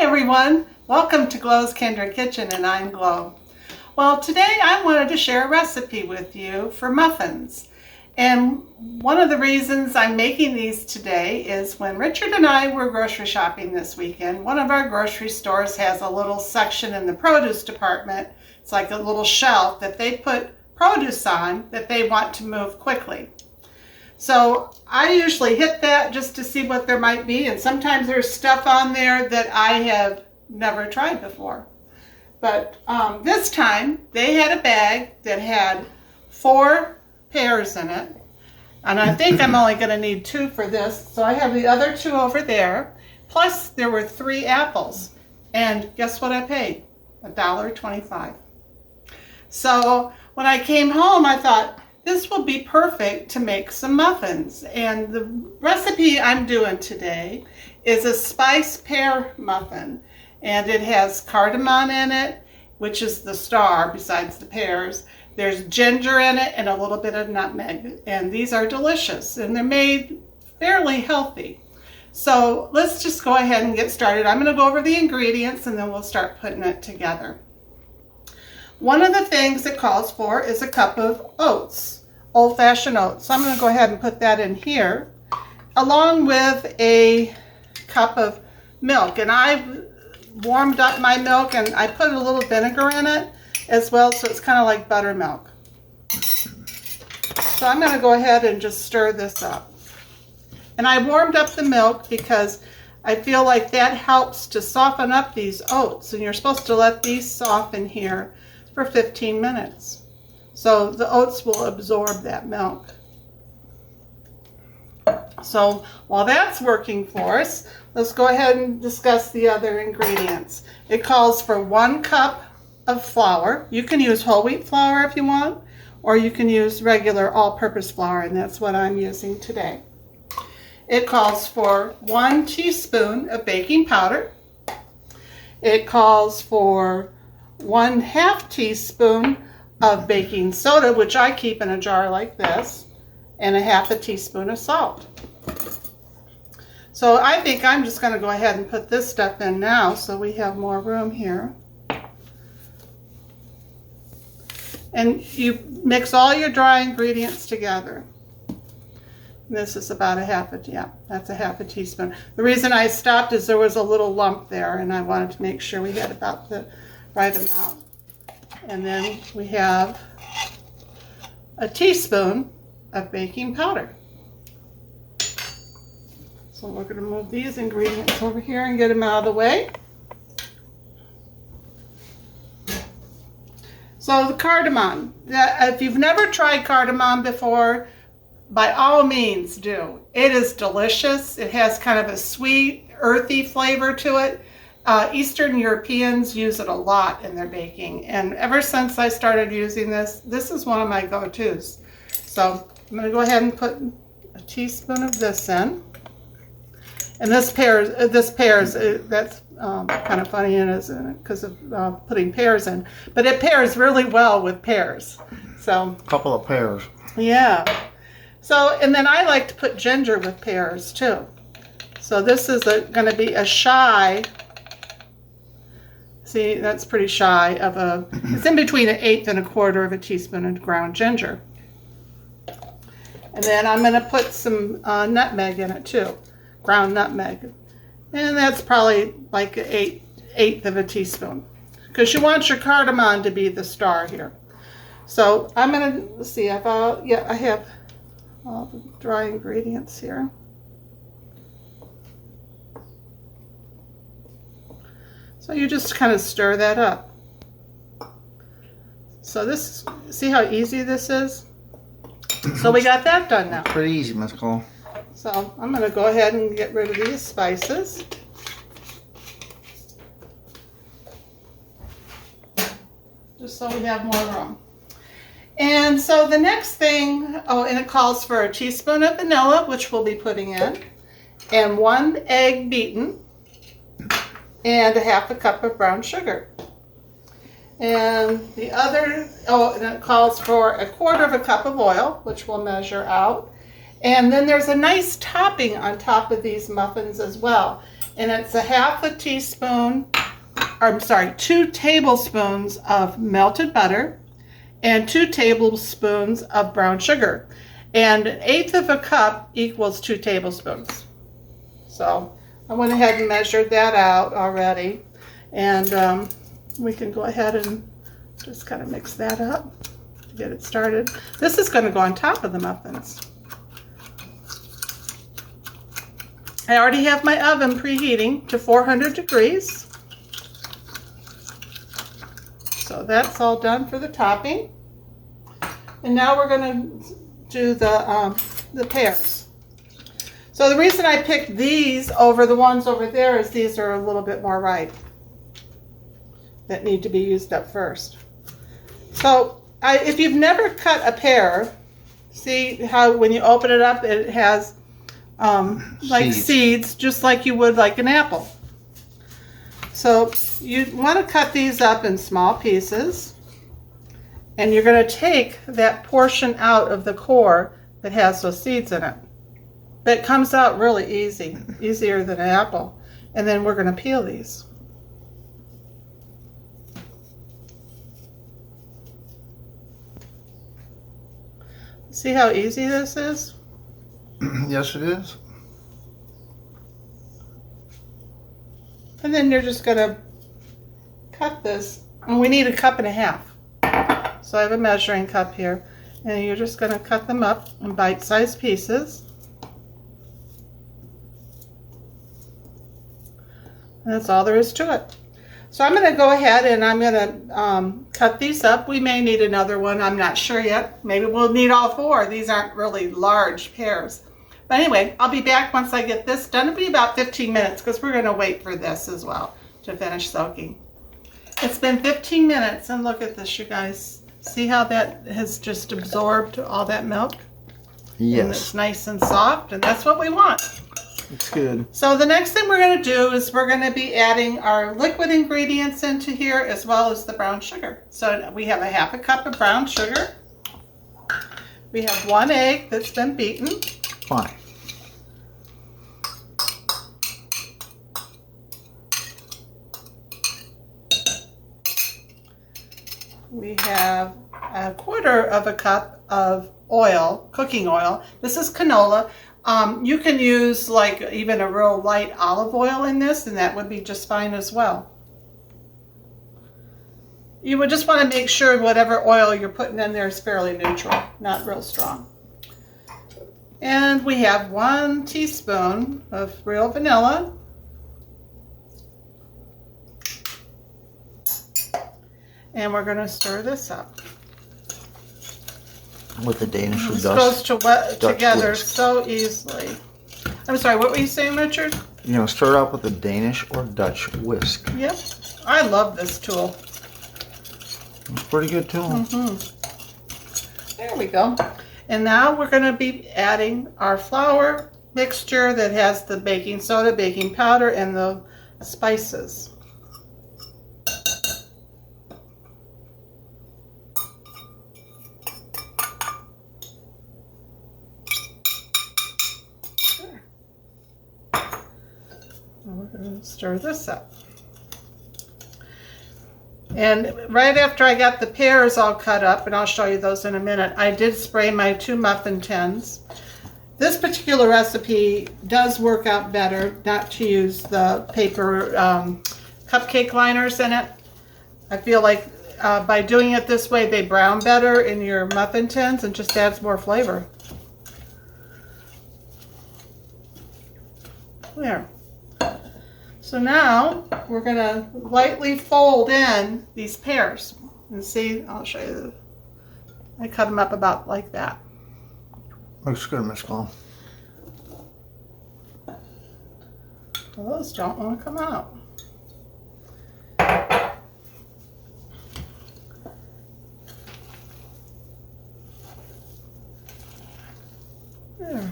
Hi everyone, welcome to Glow's Kindred Kitchen, and I'm Glow. Well, today I wanted to share a recipe with you for muffins. And one of the reasons I'm making these today is when Richard and I were grocery shopping this weekend, one of our grocery stores has a little section in the produce department. It's like a little shelf that they put produce on that they want to move quickly. So I usually hit that just to see what there might be, and sometimes there's stuff on there that I have never tried before. But this time they had a bag that had 4 pears in it, and I think I'm only going to need 2 for this, so I have the other 2 over there. Plus there were 3 apples, and guess what I paid? $1.25. So when I came home I thought, this will be perfect to make some muffins. And the recipe I'm doing today is a spiced pear muffin. And it has cardamom in it, which is the star besides the pears. There's ginger in it and a little bit of nutmeg. And these are delicious and they're made fairly healthy. So let's just go ahead and get started. I'm going to go over the ingredients and then we'll start putting it together. One of the things it calls for is a cup of oats, old-fashioned oats. So I'm going to go ahead and put that in here, along with a cup of milk. And I've warmed up my milk and I put a little vinegar in it as well, so it's kind of like buttermilk. So I'm going to go ahead and just stir this up. And I warmed up the milk because I feel like that helps to soften up these oats. And you're supposed to let these soften here for 15 minutes. So the oats will absorb that milk. So while that's working for us, let's go ahead and discuss the other ingredients. It calls for 1 cup of flour. You can use whole wheat flour if you want, or you can use regular all-purpose flour, and that's what I'm using today. It calls for 1 teaspoon of baking powder. It calls for 1/2 teaspoon of baking soda, which I keep in a jar like this, and 1/2 teaspoon of salt. So I think I'm just going to go ahead and put this stuff in now so we have more room here. And you mix all your dry ingredients together. This is about that's 1/2 teaspoon. The reason I stopped is there was a little lump there and I wanted to make sure we had about the right amount. And then we have a teaspoon of baking powder. So we're going to move these ingredients over here and get them out of the way. So the cardamom, if you've never tried cardamom before, by all means do. It is delicious. It has kind of a sweet, earthy flavor to it. Eastern Europeans use it a lot in their baking, and ever since I started using this, this is one of my go-tos. So I'm going to go ahead and put a teaspoon of this in. And this pears, that's kind of funny, isn't it, because of putting pears in. But it pairs really well with pears. So a couple of pears. Yeah. So, and then I like to put ginger with pears too. So this is going to be a shy. See, that's pretty shy of it's in between 1/8 and 1/4 of a teaspoon of ground ginger. And then I'm going to put some nutmeg in it too, ground nutmeg. And that's probably like 1/8 of a teaspoon, because you want your cardamom to be the star here. So I'm going to, let's see, I have all the dry ingredients here. So you just kind of stir that up. So this, see how easy this is? So we got that done now. Pretty easy, Miss Cole. So I'm going to go ahead and get rid of these spices. Just so we have more room. And so the next thing, and it calls for a teaspoon of vanilla, which we'll be putting in, and 1 egg beaten, and 1/2 cup of brown sugar. And the other, and it calls for 1/4 cup of oil, which we'll measure out. And then there's a nice topping on top of these muffins as well. And it's a half a teaspoon, or I'm sorry, 2 tablespoons of melted butter and 2 tablespoons of brown sugar. And 1/8 of a cup equals 2 tablespoons. So I went ahead and measured that out already. And we can go ahead and just kind of mix that up to get it started. This is going to go on top of the muffins. I already have my oven preheating to 400 degrees. So that's all done for the topping. And now we're going to do the pears. So the reason I picked these over the ones over there is these are a little bit more ripe that need to be used up first. So if you've never cut a pear, see how when you open it up it has like seeds, just like you would like an apple. So you want to cut these up in small pieces, and you're going to take that portion out of the core that has those seeds in it. That comes out really easy, easier than an apple. And then we're going to peel these. See how easy this is? Yes, it is. And then you're just going to cut this, and we need 1.5 cups. So I have a measuring cup here, and you're just going to cut them up in bite-sized pieces. And that's all there is to it. So I'm going to go ahead and I'm going to cut these up. We may need another one. I'm not sure yet. Maybe we'll need all 4. These aren't really large pears. But anyway, I'll be back once I get this done. It'll be about 15 minutes because we're going to wait for this as well to finish soaking. It's been 15 minutes and look at this, you guys. See how that has just absorbed all that milk? Yes. And it's nice and soft, and that's what we want. It's good. So the next thing we're going to do is we're going to be adding our liquid ingredients into here as well as the brown sugar. So we have 1/2 cup of brown sugar. We have 1 egg that's been beaten. Fine. We have 1/4 cup of oil, cooking oil. This is canola. You can use like even a real light olive oil in this, and that would be just fine as well. You would just want to make sure whatever oil you're putting in there is fairly neutral, not real strong. And we have 1 teaspoon of real vanilla. And we're going to stir this up. With the Danish or It's Dutch. supposed to wet together whisk. so easily. I'm sorry, what were you saying, Richard? You know, stir it up with a Danish or Dutch whisk. Yep. I love this tool. It's pretty good too. There we go. And now we're going to be adding our flour mixture that has the baking soda, baking powder, and the spices. We're going to stir this up. And right after I got the pears all cut up, and I'll show you those in a minute, I did spray my 2 muffin tins. This particular recipe does work out better not to use the paper cupcake liners in it. I feel like by doing it this way, they brown better in your muffin tins and just adds more flavor. There. So now we're going to lightly fold in these pears. And see, I'll show you. I cut them up about like that. Looks good, Miss Cole. Well, those don't want to come out. There.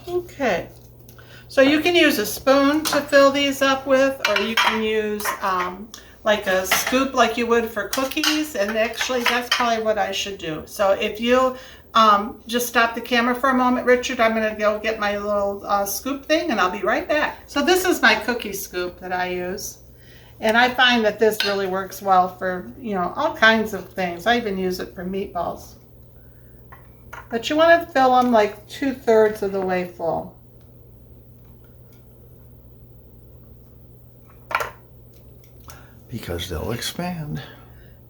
Okay, so So you can use a spoon to fill these up with, or you can use like a scoop like you would for cookies, and actually that's probably what I should do. So if you just stop the camera for a moment, Richard, I'm going to go get my little scoop thing and I'll be right back. So this is my cookie scoop that I use. And I find that this really works well for, you know, all kinds of things. I even use it for meatballs. But you want to fill them like 2/3 of the way full. Because they'll expand.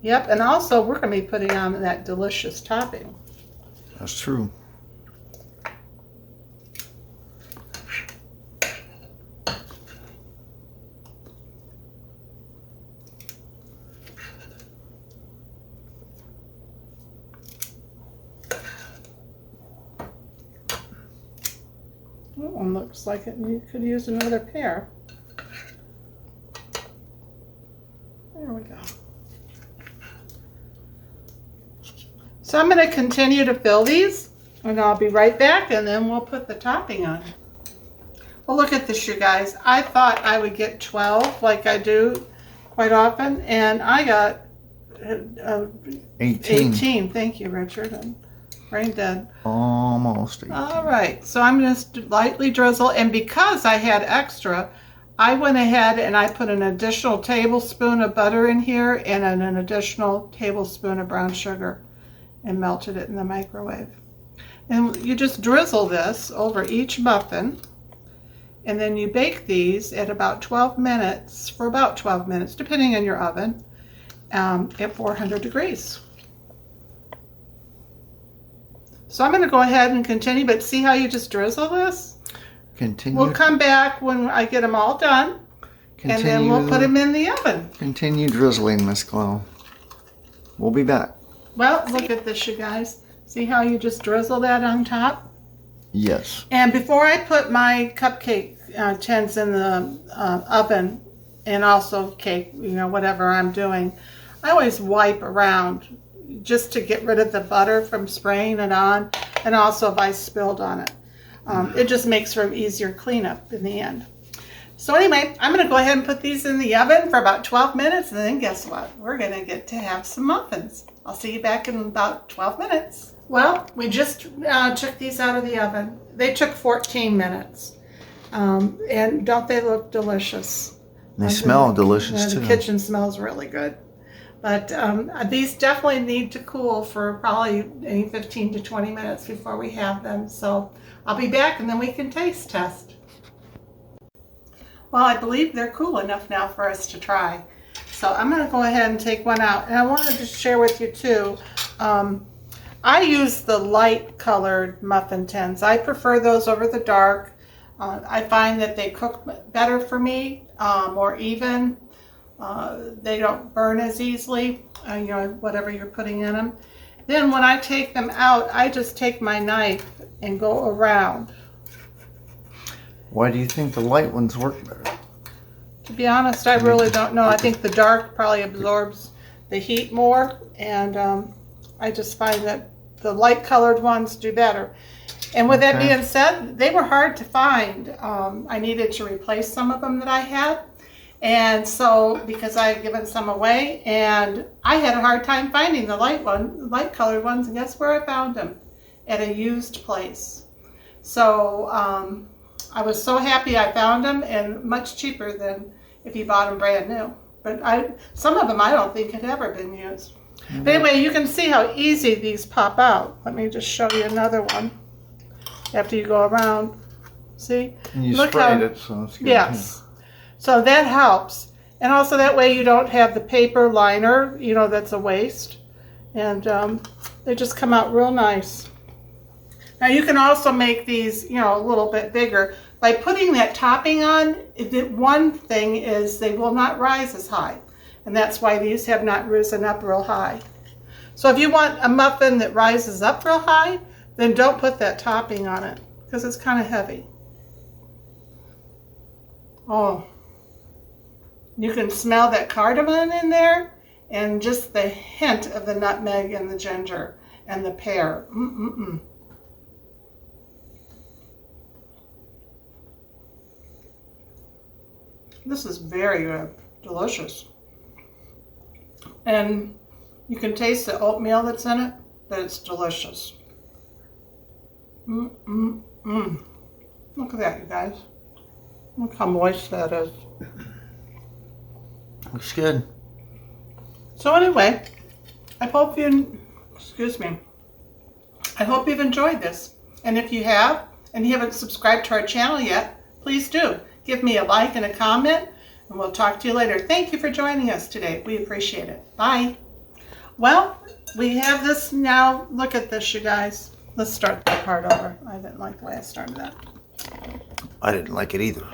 Yep, and also we're going to be putting on that delicious topping. That's true. That one looks like it could use another pear. There we go. So I'm going to continue to fill these, and I'll be right back, and then we'll put the topping on. Well, look at this, you guys. I thought I would get 12 like I do quite often, and I got 18. Thank you, Richard. I'm brain dead. Almost 18. All right, so I'm just lightly drizzle, and because I had extra, I went ahead and I put an additional tablespoon of butter in here and an additional tablespoon of brown sugar and melted it in the microwave. And you just drizzle this over each muffin, and then you bake these at about 12 minutes, for about 12 minutes, depending on your oven, at 400 degrees. So I'm going to go ahead and continue, but see how you just drizzle this? Continue. We'll come back when I get them all done, and then we'll put them in the oven. Continue drizzling, Miss Glow. We'll be back. Well, look at this, you guys. See how you just drizzle that on top? Yes. And before I put my cupcake tins in the oven, and also cake, you know, whatever I'm doing, I always wipe around just to get rid of the butter from spraying it on, and also if I spilled on it. It just makes for an easier cleanup in the end. So anyway, I'm going to go ahead and put these in the oven for about 12 minutes, and then guess what? We're going to get to have some muffins. I'll see you back in about 12 minutes. Well, we just took these out of the oven. They took 14 minutes. And don't they look delicious? They smell delicious too. The kitchen smells really good. But these definitely need to cool for probably 15 to 20 minutes before we have them. So I'll be back and then we can taste test. Well, I believe they're cool enough now for us to try. So I'm going to go ahead and take one out. And I wanted to share with you too, I use the light colored muffin tins. I prefer those over the dark. I find that they cook better for me, more even. They don't burn as easily, you know, whatever you're putting in them. Then when I take them out, I just take my knife and go around. Why do you think the light ones work better? To be honest, I really don't know. I think the dark probably absorbs the heat more, and I just find that the light colored ones do better. And with that being said, they were hard to find. I needed to replace some of them that I had. And so, because I had given some away, and I had a hard time finding the light colored ones, and guess where I found them? At a used place. So I was so happy I found them, and much cheaper than if you bought them brand new. But some of them I don't think had ever been used. Mm-hmm. But anyway, you can see how easy these pop out. Let me just show you another one. After you go around, see? And you sprayed it, so it's good. Yes. So that helps. And also that way you don't have the paper liner, you know, that's a waste. And they just come out real nice. Now you can also make these, you know, a little bit bigger. By putting that topping on, one thing is they will not rise as high. And that's why these have not risen up real high. So if you want a muffin that rises up real high, then don't put that topping on it because it's kind of heavy. Oh, you can smell that cardamom in there and just the hint of the nutmeg and the ginger and the pear. This is very good. Delicious. And you can taste the oatmeal that's in it, but it's delicious. Look at that, you guys. Look how moist that is. Looks good. So anyway, I hope you, I hope you've enjoyed this. And if you have, and you haven't subscribed to our channel yet, please do. Give me a like and a comment, and we'll talk to you later. Thank you for joining us today. We appreciate it. Bye. Well, we have this now. Look at this, you guys. Let's start that part over. I didn't like the way I started that. I didn't like it either.